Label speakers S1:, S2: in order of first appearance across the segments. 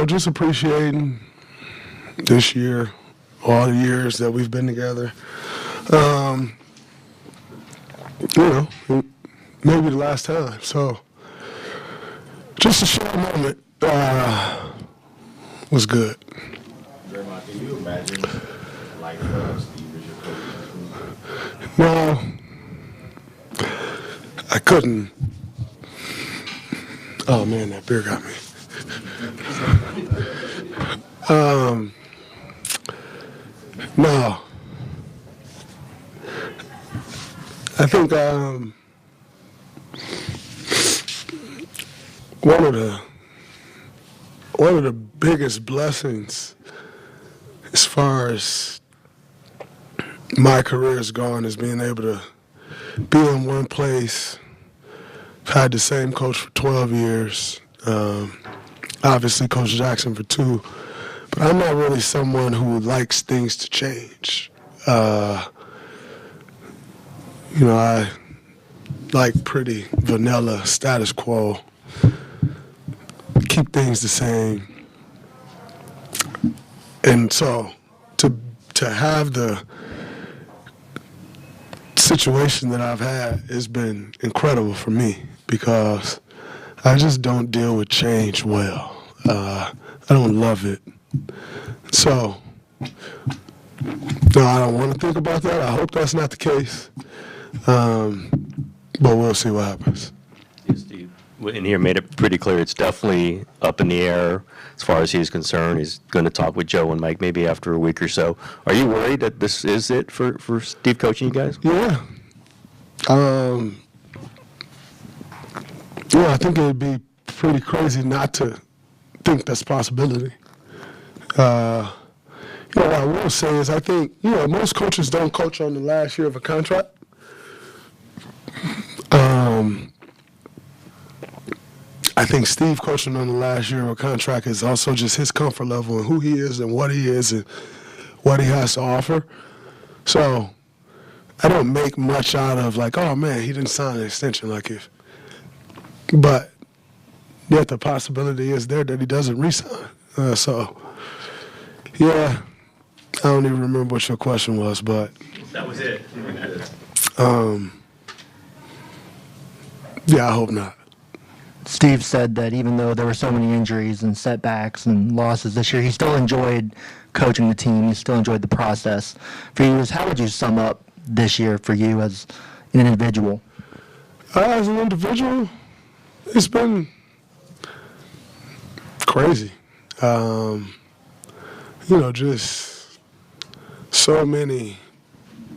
S1: just appreciating this year, all the years that we've been together. Maybe the last time. So just a short moment was good.
S2: Draymond, can you imagine like Steve as your coach?
S1: No, I couldn't. Oh man, that beer got me. No, I think one of the biggest blessings as far as my career has gone is being able to be in one place. I've had the same coach for 12 years. Obviously, Coach Jackson for 2. But I'm not really someone who likes things to change. I like pretty vanilla status quo. Keep things the same. And so to have the situation that I've had has been incredible for me because I just don't deal with change well. I don't love it. So, no, I don't want to think about that. I hope that's not the case. But we'll see what happens.
S3: Yeah, Steve, in here made it pretty clear it's definitely up in the air as far as he's concerned. He's going to talk with Joe and Mike maybe after a week or so. Are you worried that this is it for Steve coaching you guys?
S1: Yeah. I think it would be pretty crazy not to think that's a possibility. What I will say is I think, most coaches don't coach on the last year of a contract. I think Steve coaching on the last year of a contract is also just his comfort level and who he is and what he is and what he has to offer. So I don't make much out of like, oh man, he didn't sign an extension but yet the possibility is there that he doesn't re-sign. Yeah, I don't even remember what your question was, but
S3: That was it.
S1: Yeah, I hope not.
S4: Steve said that even though there were so many injuries and setbacks and losses this year, he still enjoyed coaching the team. He still enjoyed the process. For you, how would you sum up this year for you as an individual?
S1: As an individual, it's been crazy. Just so many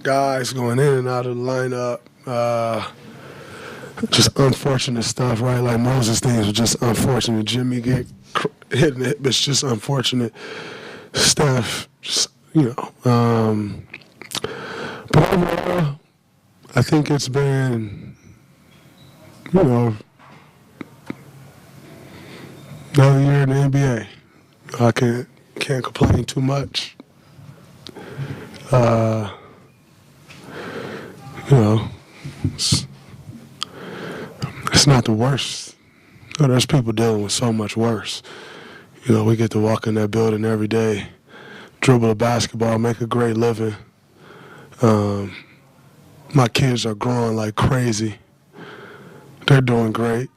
S1: guys going in and out of the lineup. Just unfortunate stuff, right? Like Moses' things were just unfortunate. Jimmy get hit in the hip, it's just unfortunate. Steph, But overall, I think it's been, another year in the NBA. I can't complain too much. It's not the worst. There's people dealing with so much worse. We get to walk in that building every day, dribble a basketball, make a great living. My kids are growing like crazy. They're doing great.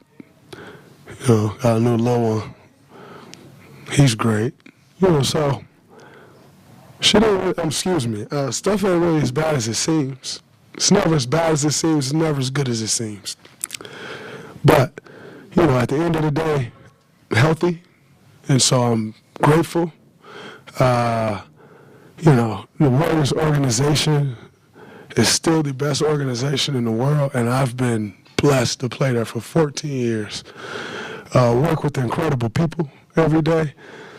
S1: Got a new little one. He's great. So shit ain't really, stuff ain't really as bad as it seems. It's never as bad as it seems. It's never as good as it seems. But, at the end of the day, healthy, and so I'm grateful. The Warriors organization is still the best organization in the world, and I've been blessed to play there for 14 years. Work with incredible people every day.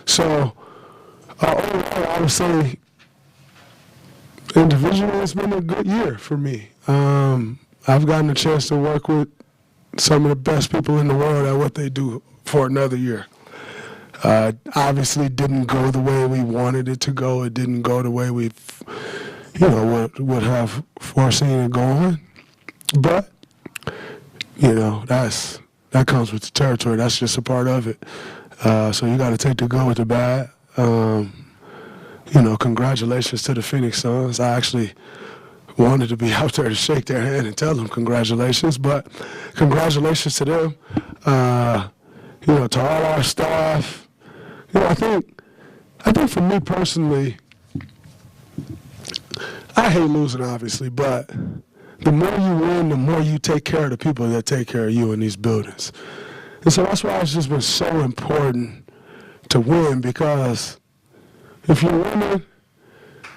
S1: So, overall, I would say individually, it's been a good year for me. I've gotten a chance to work with some of the best people in the world at what they do for another year. Obviously didn't go the way we wanted it to go. It didn't go the way we, would have foreseen it going. But, that comes with the territory. That's just a part of it. So you got to take the good with the bad. Congratulations to the Phoenix Suns. I actually wanted to be out there to shake their hand and tell them congratulations, but congratulations to them. To all our staff. I think for me personally, I hate losing, obviously, but the more you win, the more you take care of the people that take care of you in these buildings. And so that's why it's just been so important to win, because if you're winning,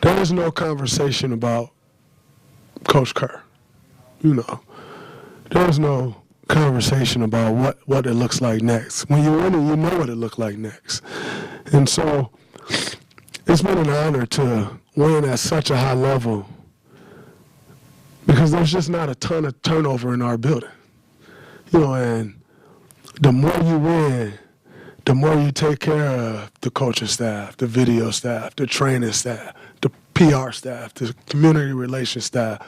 S1: there is no conversation about Coach Kerr. There's no conversation about what it looks like next. When you're winning, you know what it looks like next. And so it's been an honor to win at such a high level, because there's just not a ton of turnover in our building. And the more you win, the more you take care of the coaching staff, the video staff, the training staff, the PR staff, the community relations staff.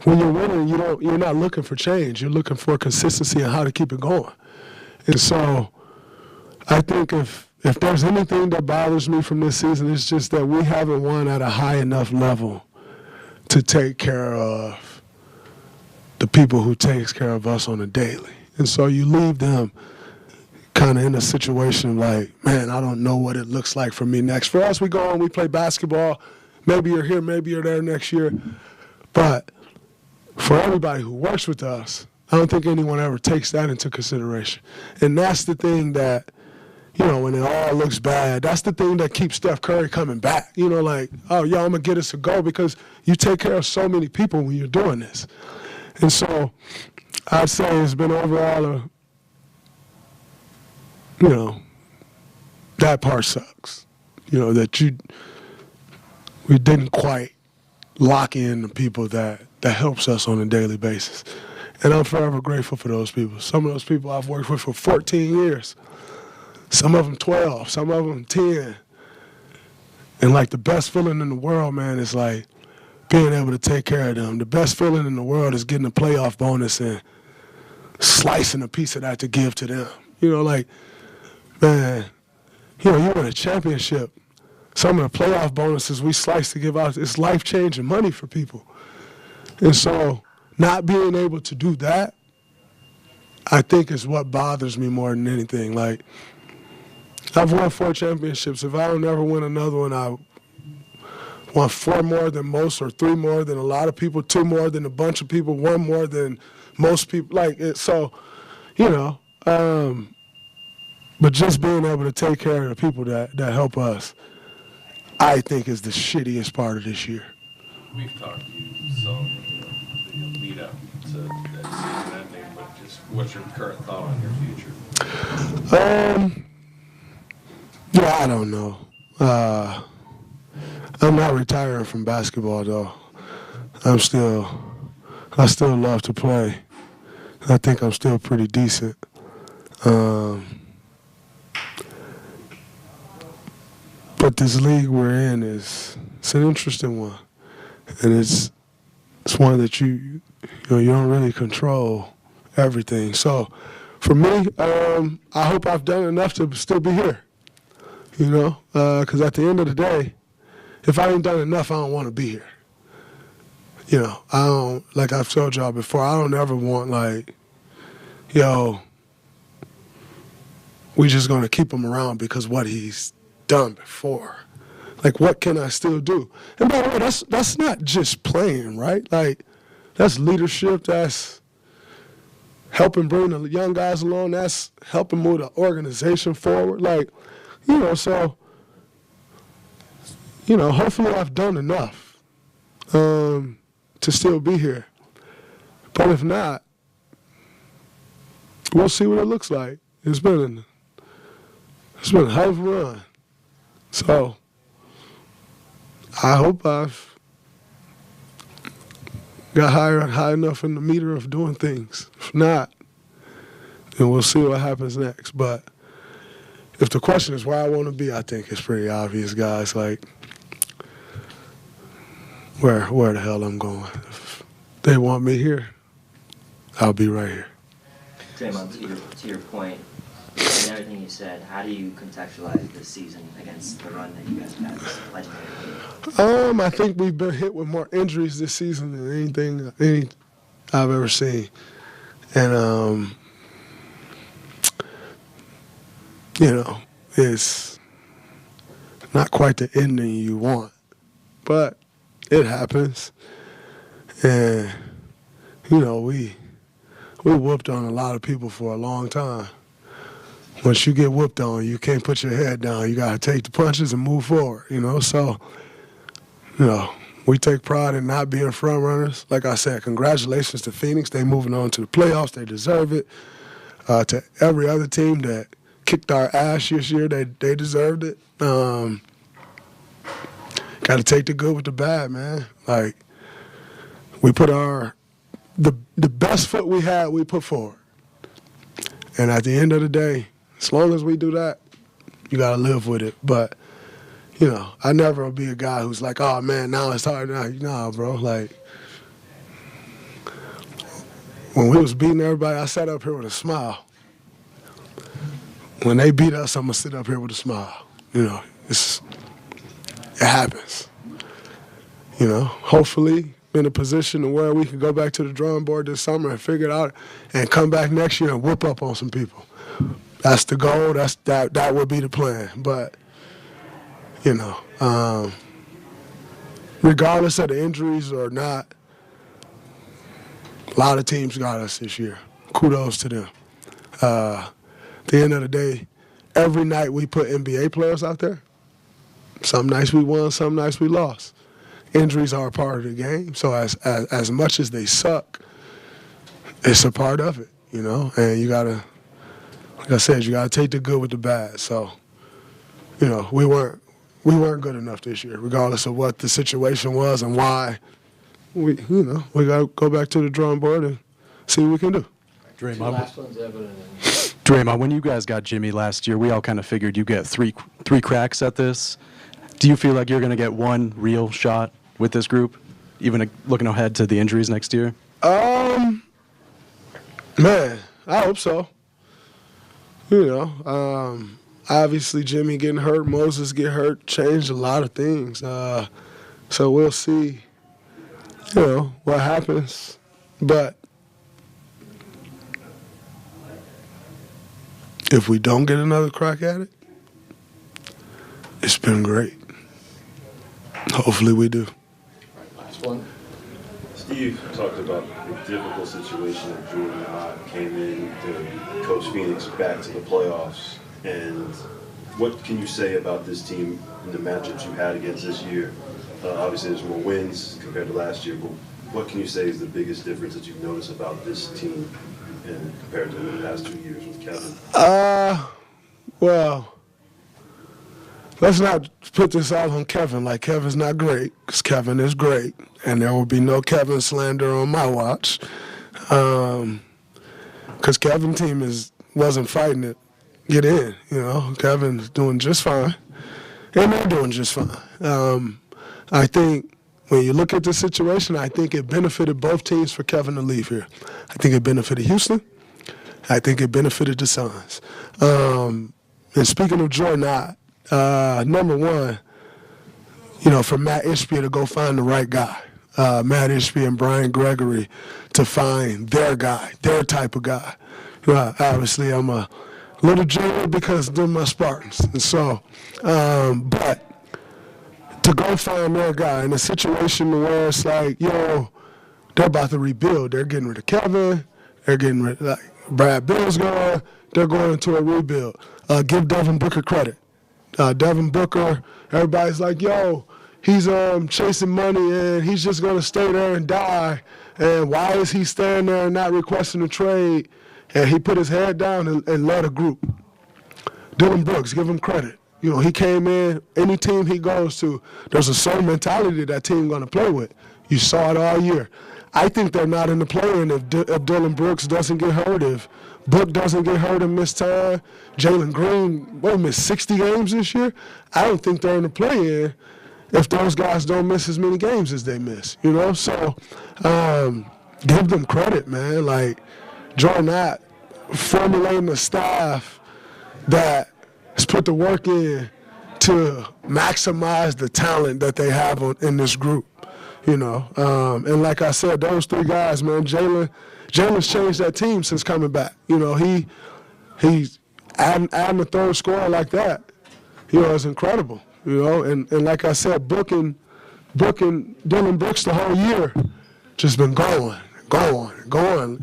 S1: When you're winning, you're not looking for change. You're looking for consistency and how to keep it going. And so I think if there's anything that bothers me from this season, it's just that we haven't won at a high enough level to take care of the people who takes care of us on a daily. And so you leave them kind of in a situation like, man, I don't know what it looks like for me next. For us, we go on, we play basketball. Maybe you're here, maybe you're there next year. But for everybody who works with us, I don't think anyone ever takes that into consideration. And that's the thing that, when it all looks bad, that's the thing that keeps Steph Curry coming back. Like, oh, yo, I'm going to get us a go, because you take care of so many people when you're doing this. And so I'd say it's been overall that part sucks. That we didn't quite lock in the people that helps us on a daily basis. And I'm forever grateful for those people. Some of those people I've worked with for 14 years. Some of them 12, some of them 10. And like the best feeling in the world, man, is like being able to take care of them. The best feeling in the world is getting a playoff bonus and slicing a piece of that to give to them. Man, you win a championship. Some of the playoff bonuses we slice to give out, it's life-changing money for people. And so not being able to do that, I think, is what bothers me more than anything. Like, I've won 4 championships. If I don't ever win another one, I won 4 more than most, or 3 more than a lot of people, 2 more than a bunch of people, 1 more than most people. But just being able to take care of the people that help us, I think, is the shittiest part of this year.
S2: We've talked to you some in the lead up to that season ending, but just what's your current thought on your future?
S1: Yeah, I don't know. I'm not retiring from basketball, though. I still love to play. I think I'm still pretty decent. But this league we're in it's an interesting one, and it's one that you don't really control everything. So for me, I hope I've done enough to still be here. Because at the end of the day, if I ain't done enough, I don't want to be here. I don't, like I've told y'all before, I don't ever want we just gonna keep him around because what he's done before. Like, what can I still do? And by the way, that's not just playing, right? Like, that's leadership, that's helping bring the young guys along, that's helping move the organization forward. Like, so, hopefully I've done enough to still be here. But if not, we'll see what it looks like. It's been a hell of a run. So I hope I've got high enough in the meter of doing things. If not, then we'll see what happens next. But if the question is where I want to be, I think it's pretty obvious, guys. Like, where the hell I'm going. If they want me here, I'll be right here.
S5: Draymond, to your point, I appreciate everything you said. How do you contextualize this season against the run that you guys have had, this legendary run?
S1: I think we've been hit with more injuries this season than any I've ever seen. And, it's not quite the ending you want, but it happens. And, we whooped on a lot of people for a long time. Once you get whooped on, you can't put your head down. You got to take the punches and move forward, So, we take pride in not being front runners. Like I said, congratulations to Phoenix. They moving on to the playoffs. They deserve it. To every other team that kicked our ass this year, they deserved it. Got to take the good with the bad, man. Like, we put the best foot we had, we put forward. And at the end of the day, as long as we do that, you got to live with it. But, I never will be a guy who's like, oh, man, now it's hard. Nah, bro. Like, when we was beating everybody, I sat up here with a smile. When they beat us, I'm going to sit up here with a smile. It happens. Hopefully in a position to where we can go back to the drawing board this summer and figure it out and come back next year and whoop up on some people. That's the goal. That would be the plan. But, regardless of the injuries or not, a lot of teams got us this year. Kudos to them. At the end of the day, every night we put NBA players out there. Some nights we won, some nights we lost. Injuries are a part of the game, so as much as they suck, it's a part of it, And you gotta, like I said, you gotta take the good with the bad. So, we weren't good enough this year, regardless of what the situation was and why. We gotta go back to the drawing board and see what we can do.
S6: Draymond, when you guys got Jimmy last year, we all kind of figured you get three cracks at this. Do you feel like you're going to get one real shot with this group, even looking ahead to the injuries next year?
S1: Man, I hope so. Obviously Jimmy getting hurt, Moses get hurt, changed a lot of things. So we'll see, what happens. But if we don't get another crack at it, it's been great. Hopefully we do.
S7: Last one.
S8: Steve talked about the difficult situation that Jordan came in to coach Phoenix back to the playoffs. And what can you say about this team and the matchups you had against this year? Obviously there's more wins compared to last year, but what can you say is the biggest difference that you've noticed about this team and compared to the past 2 years with Kevin?
S1: Well, let's not put this all on Kevin like Kevin's not great, because Kevin is great, and there will be no Kevin slander on my watch. Because Kevin's team wasn't fighting it, get in, Kevin's doing just fine, and they're doing just fine. I think when you look at the situation, I think it benefited both teams for Kevin to leave here. I think it benefited Houston. I think it benefited the Suns. And speaking of Jordan, number one, for Matt Ishbia to go find the right guy, Matt Ishbia and Brian Gregory to find their guy, their type of guy. Obviously, I'm a little jaded because they're my Spartans. And so, but to go find their guy in a situation where it's like, they're about to rebuild. They're getting rid of Kevin. They're getting rid of, Brad Bill's gone. They're going into a rebuild. Give Devin Booker credit. Devin Booker, everybody's like, he's chasing money and he's just going to stay there and die. And why is he standing there and not requesting a trade? And he put his head down and led a group. Dylan Brooks, give him credit. He came in, any team he goes to, there's a certain mentality that team going to play with. You saw it all year. I think they're not in the play-in if Dylan Brooks doesn't get hurt, if Book doesn't get hurt and miss time. Jalen Green, missed 60 games this year? I don't think they're in the play-in if those guys don't miss as many games as they miss, So give them credit, man. Like, Jordan Knott formulating a staff that has put the work in to maximize the talent that they have in this group, you know. And like I said, those three guys, man, Jalen's changed that team since coming back. You know, he's adding a third scorer like that, you know, is incredible, you know. And like I said, booking Dillon Brooks the whole year just been going,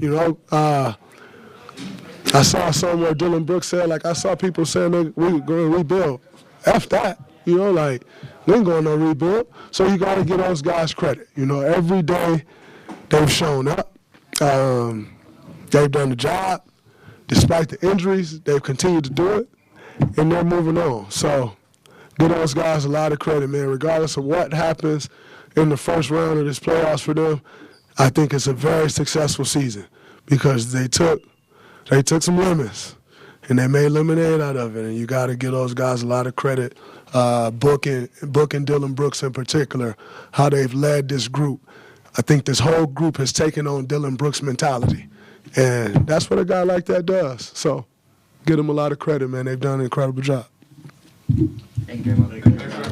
S1: you know. I saw somewhere Dillon Brooks said, like, I saw people saying we're going to rebuild. F that, you know, like, we ain't going to rebuild. So you got to give those guys credit. You know, every day they've shown up. They've done the job. Despite the injuries, they've continued to do it, and they're moving on. So give those guys a lot of credit, man. Regardless of what happens in the first round of this playoffs for them, I think it's a very successful season because they took some lemons and they made lemonade out of it. And you got to give those guys a lot of credit, booking Dillon Brooks in particular, how they've led this group. I think this whole group has taken on Dillon Brooks' mentality. And that's what a guy like that does. So give them a lot of credit, man. They've done an incredible job.
S5: Thank you very much.